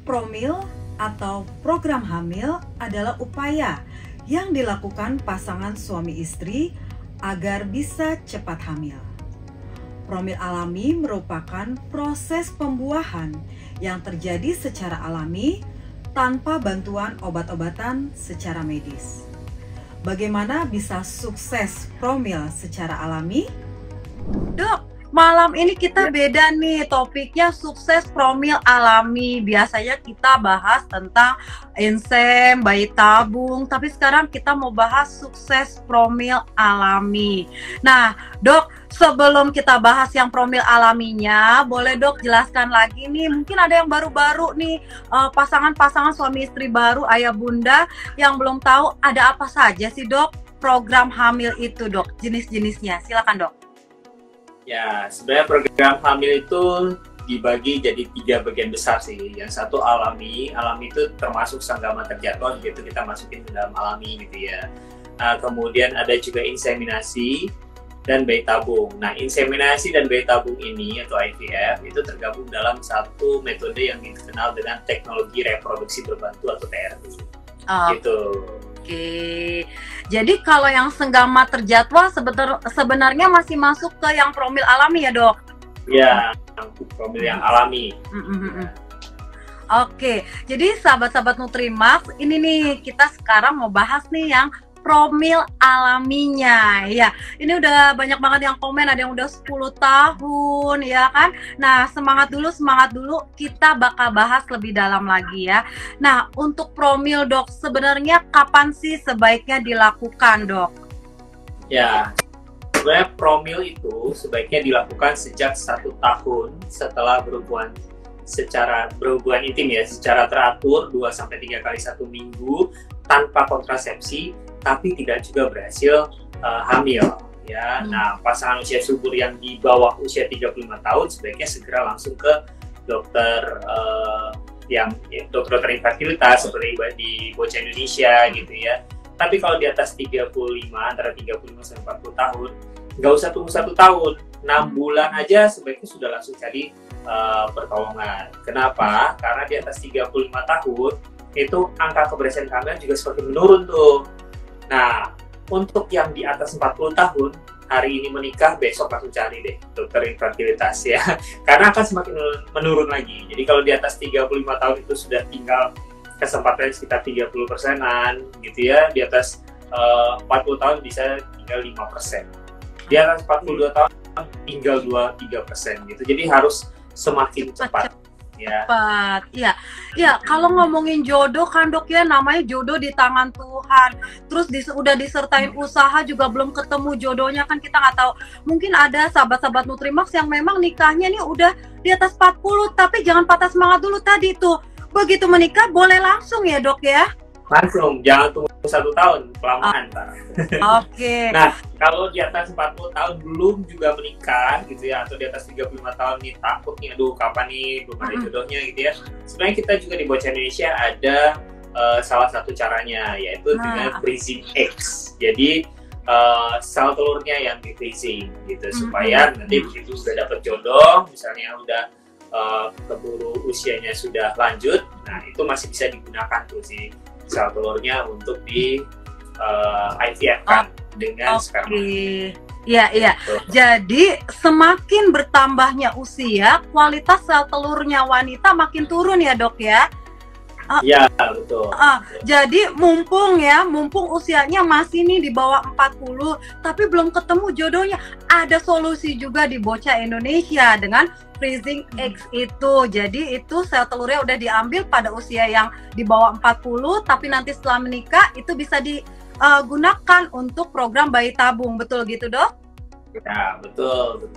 Promil atau program hamil adalah upaya yang dilakukan pasangan suami istri agar bisa cepat hamil. Promil alami merupakan proses pembuahan yang terjadi secara alami tanpa bantuan obat-obatan secara medis. Bagaimana bisa sukses promil secara alami? Dok, malam ini kita beda nih, topiknya sukses promil alami. Biasanya kita bahas tentang insem, bayi tabung, tapi sekarang kita mau bahas sukses promil alami. Nah, Dok, sebelum kita bahas yang promil alaminya, boleh Dok jelaskan lagi nih, mungkin ada yang baru-baru nih, pasangan-pasangan suami istri baru, ayah bunda yang belum tahu ada apa saja sih Dok program hamil itu Dok, jenis-jenisnya. Silakan Dok. Ya, sebenarnya program hamil itu dibagi jadi 3 bagian besar sih. Yang satu alami itu termasuk senggama terjadwal, gitu kita masukin ke dalam alami gitu ya. Kemudian ada juga inseminasi dan bayi tabung. Nah, inseminasi dan bayi tabung ini atau IVF itu tergabung dalam satu metode yang dikenal dengan teknologi reproduksi berbantu atau TRB. Gitu. Oke, jadi kalau yang senggama terjadwal sebenarnya masih masuk ke yang promil alami ya Dok? Ya, promil yang alami. Oke, jadi sahabat-sahabat Nutrimax, ini nih kita sekarang mau bahas nih yang promil alaminya. Ya, ini udah banyak banget yang komen, ada yang udah 10 tahun ya kan. Nah, semangat dulu, kita bakal bahas lebih dalam lagi ya. Nah, untuk promil Dok, sebenarnya kapan sih sebaiknya dilakukan Dok? Ya, sebenarnya promil itu sebaiknya dilakukan sejak 1 tahun setelah berhubungan intim ya, secara teratur 2-3 kali 1 minggu tanpa kontrasepsi, tapi tidak juga berhasil hamil ya. Nah, pasangan usia subur yang di bawah usia 35 tahun sebaiknya segera langsung ke dokter dokter infertilitas seperti di Bocah Indonesia gitu ya. Tapi kalau di atas 35, antara 35 sampai 40 tahun, nggak usah tunggu 1 tahun, 6 bulan aja sebaiknya sudah langsung cari pertolongan. Kenapa? Karena di atas 35 tahun itu angka keberhasilan kehamilan juga semakin menurun tuh. Nah, untuk yang di atas 40 tahun, hari ini menikah, besok langsung cari deh dokter infertilitas ya. Karena akan semakin menurun lagi. Jadi kalau di atas 35 tahun itu sudah tinggal kesempatan sekitar 30%-an gitu ya. Di atas 40 tahun bisa tinggal 5%. Di atas 42 tahun tinggal 2-3% gitu. Jadi harus semakin cepat. Ya. Cepat, iya. Ya, kalau ngomongin jodoh kan Dok ya, namanya jodoh di tangan Tuhan. Terus udah disertain usaha juga belum ketemu jodohnya kan kita nggak tahu. Mungkin ada sahabat-sahabat Nutrimax yang memang nikahnya nih udah di atas 40, tapi jangan patah semangat dulu tadi tuh. Begitu menikah boleh langsung ya Dok ya? Langsung, jangan tunggu 1 tahun, kelamaan Pak. Oke. Nah, kalau di atas 40 tahun belum juga menikah gitu ya, atau di atas 35 tahun nih takut nih, aduh kapan nih belum ada jodohnya gitu ya. Sebenarnya kita juga di Bocah Indonesia ada salah satu caranya, yaitu dengan freezing eggs. Jadi sel telurnya yang di freezing gitu, supaya nanti begitu sudah dapat jodoh, misalnya udah keburu usianya sudah lanjut, nah itu masih bisa digunakan tuh si sel telurnya untuk di IVF kan dengan sperma. Iya. Gitu. Jadi semakin bertambahnya usia, kualitas sel telurnya wanita makin turun ya Dok ya? Iya, betul. Jadi mumpung usianya masih nih di bawah 40, tapi belum ketemu jodohnya, ada solusi juga di Bocah Indonesia dengan freezing eggs itu. Jadi itu sel telurnya udah diambil pada usia yang di bawah 40, tapi nanti setelah menikah itu bisa digunakan untuk program bayi tabung. Betul gitu Dok? Ya, betul.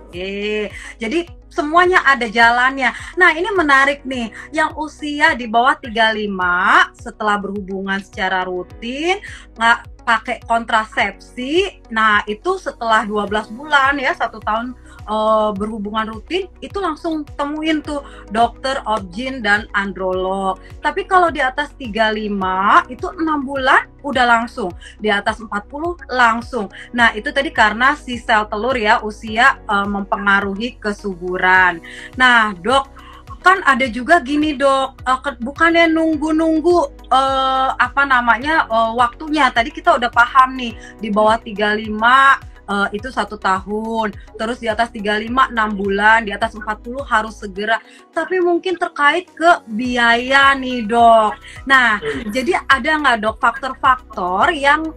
Jadi semuanya ada jalannya. Nah, ini menarik nih, yang usia di bawah 35 setelah berhubungan secara rutin, nggak pakai kontrasepsi, nah itu setelah 12 bulan ya, 1 tahun berhubungan rutin, itu langsung temuin tuh dokter obgyn dan androlog. Tapi kalau di atas 35 itu 6 bulan udah langsung, di atas 40 langsung. Nah itu tadi karena si sel telur ya, usia mempengaruhi kesuburan. Nah Dok, kan ada juga gini dok, bukannya nunggu-nunggu waktunya. Tadi kita udah paham nih, di bawah 35 itu 1 tahun, terus di atas 35 6 bulan, di atas 40 harus segera. Tapi mungkin terkait ke biaya nih dok. Nah, jadi ada nggak dok faktor-faktor yang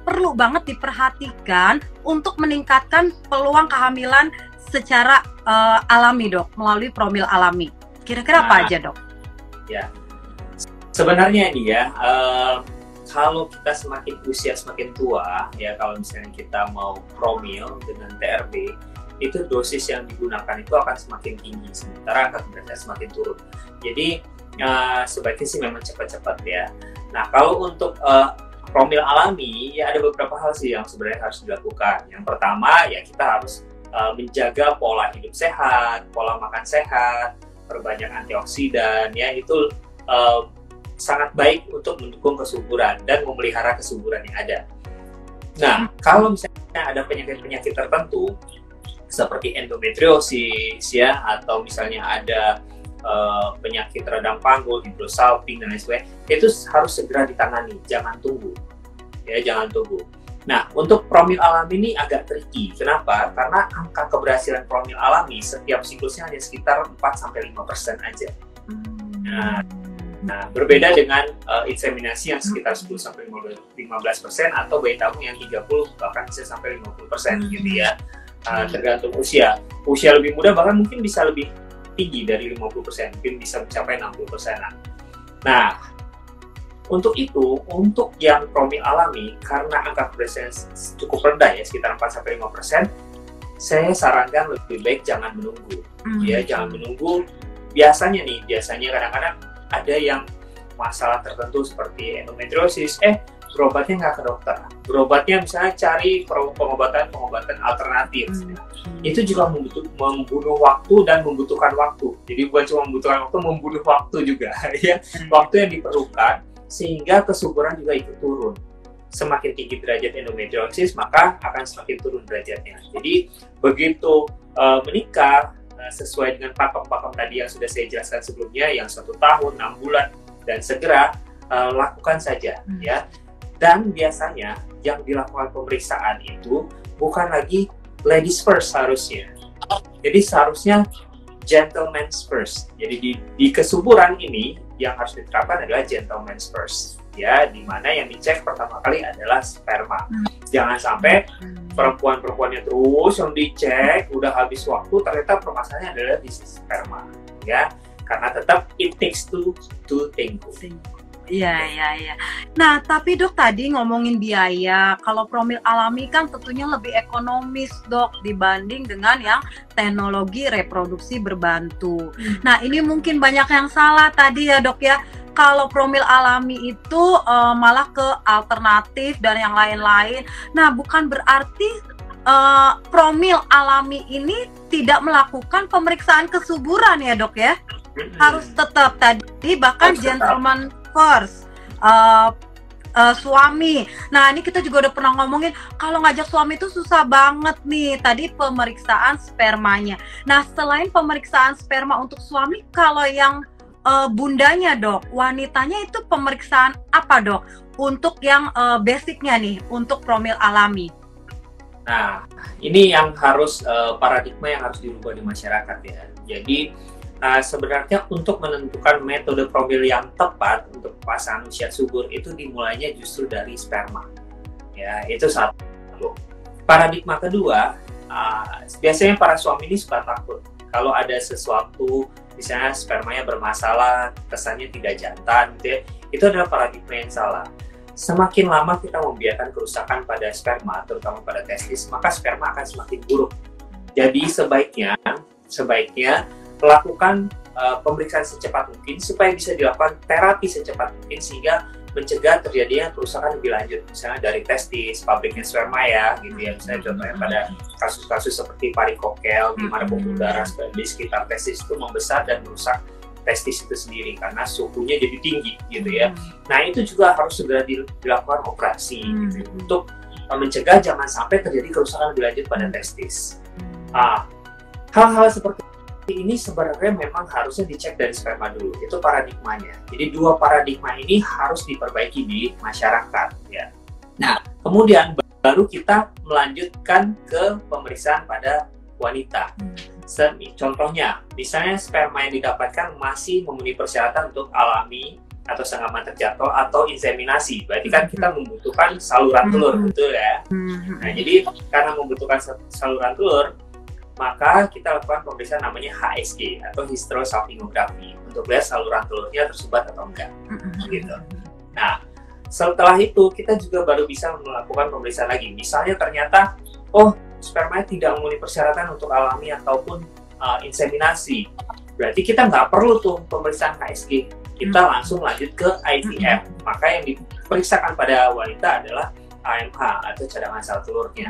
perlu banget diperhatikan untuk meningkatkan peluang kehamilan secara alami dok, melalui promil alami? Kira-kira apa aja dok? Ya, sebenarnya ini ya, kalau kita usia semakin tua, ya kalau misalnya kita mau promil dengan TRB, itu dosis yang digunakan itu akan semakin tinggi, sementara angka keberhasilan semakin turun. Jadi sebaiknya sih memang cepat-cepat ya. Nah kalau untuk promil alami, ya ada beberapa hal sih yang sebenarnya harus dilakukan. Yang pertama ya kita harus menjaga pola hidup sehat, pola makan sehat, perbanyak antioksidan, ya itu sangat baik untuk mendukung kesuburan dan memelihara kesuburan yang ada. Nah, kalau misalnya ada penyakit-penyakit tertentu seperti endometriosis ya, atau misalnya ada penyakit radang panggul, hidrosalping dan lain sebagainya, itu harus segera ditangani, jangan tunggu. Ya, jangan tunggu. Nah, untuk promil alami ini agak tricky. Kenapa? Karena angka keberhasilan promil alami setiap siklusnya hanya sekitar 4-5% aja. Nah, berbeda dengan inseminasi yang sekitar 10-15% atau bayi tabung yang 30 bahkan bisa sampai 50% gitu ya. Tergantung usia. Usia lebih muda bahkan mungkin bisa lebih tinggi dari 50%, mungkin bisa mencapai 60%-an. Nah, untuk itu, untuk yang promil alami, karena angka keberhasilan cukup rendah ya, sekitar 4-5%, saya sarankan lebih baik jangan menunggu. Ya, jangan menunggu. Biasanya kadang-kadang ada yang masalah tertentu seperti endometriosis, berobatnya nggak ke dokter. Berobatnya misalnya cari pengobatan alternatif. Itu juga membunuh waktu dan membutuhkan waktu. Jadi bukan cuma membutuhkan waktu, membunuh waktu juga. Ya, waktu yang diperlukan sehingga kesuburan juga ikut turun. Semakin tinggi derajat endometriosis, maka akan semakin turun derajatnya. Jadi begitu menikah, sesuai dengan pakem-pakem tadi yang sudah saya jelaskan sebelumnya, yang 1 tahun, 6 bulan, dan segera lakukan saja ya. Dan biasanya yang dilakukan pemeriksaan itu bukan lagi ladies first harusnya. Jadi seharusnya gentleman's first. Jadi di kesuburan ini yang harus diterapkan adalah gentleman's first ya, di mana yang dicek pertama kali adalah sperma. Jangan sampai perempuan-perempuannya terus yang dicek, udah habis waktu ternyata permasalahannya adalah di sperma ya, karena tetap it takes two to tango. Iya. Nah, tapi dok tadi ngomongin biaya, kalau promil alami kan tentunya lebih ekonomis dok dibanding dengan yang teknologi reproduksi berbantu. Nah, ini mungkin banyak yang salah tadi ya dok ya. Kalau promil alami itu malah ke alternatif dan yang lain-lain. Nah, bukan berarti promil alami ini tidak melakukan pemeriksaan kesuburan ya dok ya. Harus tetap tadi bahkan gentleman first, suami. Nah ini kita juga udah pernah ngomongin kalau ngajak suami itu susah banget nih. Tadi pemeriksaan spermanya. Nah selain pemeriksaan sperma untuk suami, kalau yang bundanya dok, wanitanya itu pemeriksaan apa dok? Untuk yang basicnya nih, untuk promil alami. Nah ini yang harus paradigma yang harus dirubah di masyarakat ya. Jadi sebenarnya untuk menentukan metode promil yang tepat untuk pasangan usia subur itu dimulainya justru dari sperma. Ya, itu satu. Paradigma kedua, biasanya para suami ini suka takut kalau ada sesuatu, misalnya spermanya bermasalah, kesannya tidak jantan, gitu ya. Itu adalah paradigma yang salah. Semakin lama kita membiarkan kerusakan pada sperma, terutama pada testis, maka sperma akan semakin buruk. Jadi sebaiknya lakukan pemeriksaan secepat mungkin supaya bisa dilakukan terapi secepat mungkin sehingga mencegah terjadinya kerusakan lebih lanjut, misalnya dari testis, pabriknya sperma ya, gitu ya. Misalnya contohnya pada kasus-kasus seperti varikokel, di mana pembuluh darah di sekitar testis itu membesar dan merusak testis itu sendiri karena suhunya jadi tinggi, gitu ya. Nah itu juga harus segera dilakukan operasi gitu, untuk mencegah jangan sampai terjadi kerusakan lebih lanjut pada testis. Hal-hal seperti ini sebenarnya memang harusnya dicek dari sperma dulu. Itu paradigmanya. Jadi dua paradigma ini harus diperbaiki di masyarakat ya. Nah, kemudian baru kita melanjutkan ke pemeriksaan pada wanita. Contohnya, misalnya sperma yang didapatkan masih memenuhi persyaratan untuk alami atau senggaman terjatuh atau inseminasi. Berarti kan kita membutuhkan saluran telur, betul ya? Nah, jadi karena membutuhkan saluran telur, maka kita lakukan pemeriksaan namanya HSG atau hysterosalpingografi untuk lihat saluran telurnya tersebar atau enggak. Gitu. Nah, setelah itu kita juga baru bisa melakukan pemeriksaan lagi. Misalnya ternyata, sperma tidak memenuhi persyaratan untuk alami ataupun inseminasi. Berarti kita nggak perlu tuh pemeriksaan HSG. Kita langsung lanjut ke IVF. Maka yang diperiksakan pada wanita adalah AMH atau cadangan sel telurnya.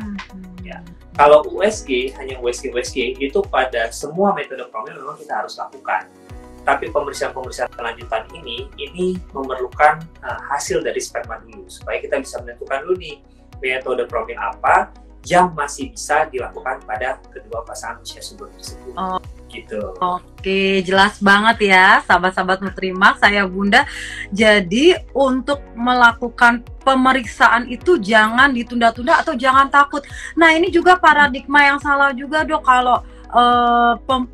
Ya. Kalau USG, hanya USG itu pada semua metode promil memang kita harus lakukan. Tapi pemeriksaan-pemeriksaan lanjutan ini memerlukan hasil dari sperma dulu, supaya kita bisa menentukan dulu nih metode promil apa yang masih bisa dilakukan pada kedua pasangan usia subur tersebut. Gitu. Oke, jelas banget ya, sahabat-sahabat Nutrimax, saya Bunda. Jadi untuk melakukan pemeriksaan itu jangan ditunda-tunda atau jangan takut. Nah, ini juga paradigma yang salah juga, Dok, kalau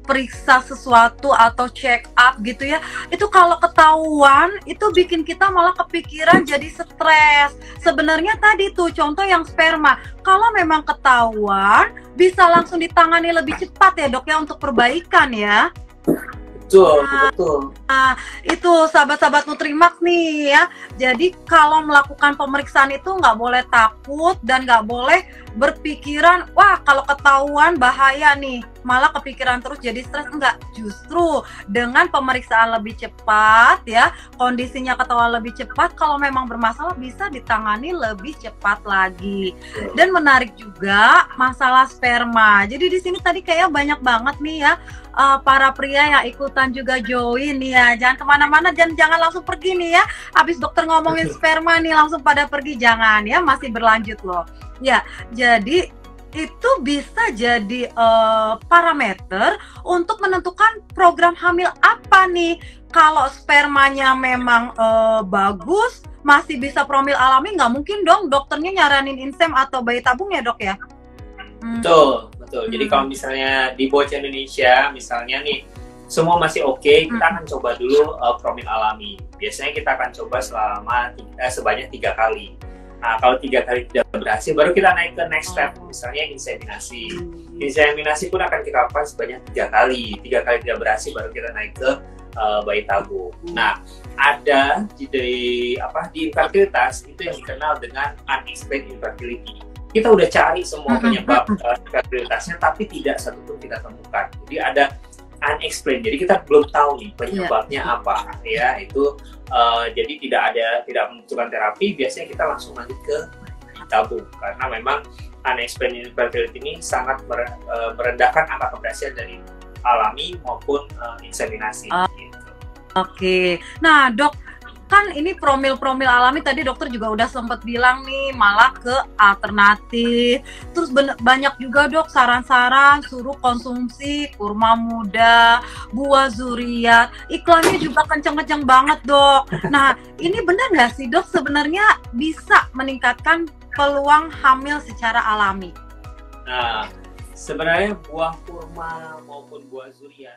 periksa sesuatu atau check up gitu ya, itu kalau ketahuan itu bikin kita malah kepikiran, jadi stres. Sebenarnya tadi tuh contoh yang sperma, kalau memang ketahuan bisa langsung ditangani lebih cepat ya, Dok ya, untuk perbaikan ya. Betul. Nah, itu sahabat-sahabat Nutrimax nih ya. Jadi kalau melakukan pemeriksaan itu nggak boleh takut dan nggak boleh berpikiran, wah kalau ketahuan bahaya nih, malah kepikiran terus jadi stres. Enggak, justru dengan pemeriksaan lebih cepat ya, kondisinya ketahuan lebih cepat, kalau memang bermasalah bisa ditangani lebih cepat lagi. Dan menarik juga masalah sperma. Jadi di sini tadi kayaknya banyak banget nih ya para pria yang ikutan juga join nih ya. Jangan kemana-mana, jangan langsung pergi nih ya. Habis dokter ngomongin sperma nih langsung pada pergi, jangan ya, masih berlanjut loh. Ya, jadi itu bisa jadi parameter untuk menentukan program hamil apa nih. Kalau spermanya memang bagus, masih bisa promil alami, nggak mungkin dong dokternya nyaranin insem atau bayi tabung ya, Dok ya? Betul. Jadi kalau misalnya di Bocah Indonesia, misalnya nih, semua masih oke, kita akan coba dulu promil alami. Biasanya kita akan coba sebanyak 3 kali. Nah, kalau 3 kali tidak berhasil, baru kita naik ke next step, misalnya inseminasi. Inseminasi pun akan kita lakukan sebanyak 3 kali. 3 kali tidak berhasil, baru kita naik ke bayi tabung. Nah, ada di infertilitas itu yang dikenal dengan unexplained infertility. Kita udah cari semua penyebab infertilitasnya, tapi tidak satupun kita temukan. Jadi ada unexplained, jadi kita belum tahu nih penyebabnya apa ya. Itu jadi tidak membutuhkan terapi, biasanya kita langsung lanjut ke tabung, karena memang unexplained infertility ini sangat merendahkan angka keberhasilan dari alami maupun inseminasi. Gitu. Oke, nah Dok, kan ini promil alami tadi dokter juga udah sempat bilang nih, malah ke alternatif. Terus banyak juga, Dok, saran-saran suruh konsumsi kurma muda, buah zuriat. Iklannya juga kenceng-kenceng banget, Dok. Nah, ini benar nggak sih, Dok, sebenarnya bisa meningkatkan peluang hamil secara alami? Nah, sebenarnya buah kurma maupun buah zuriat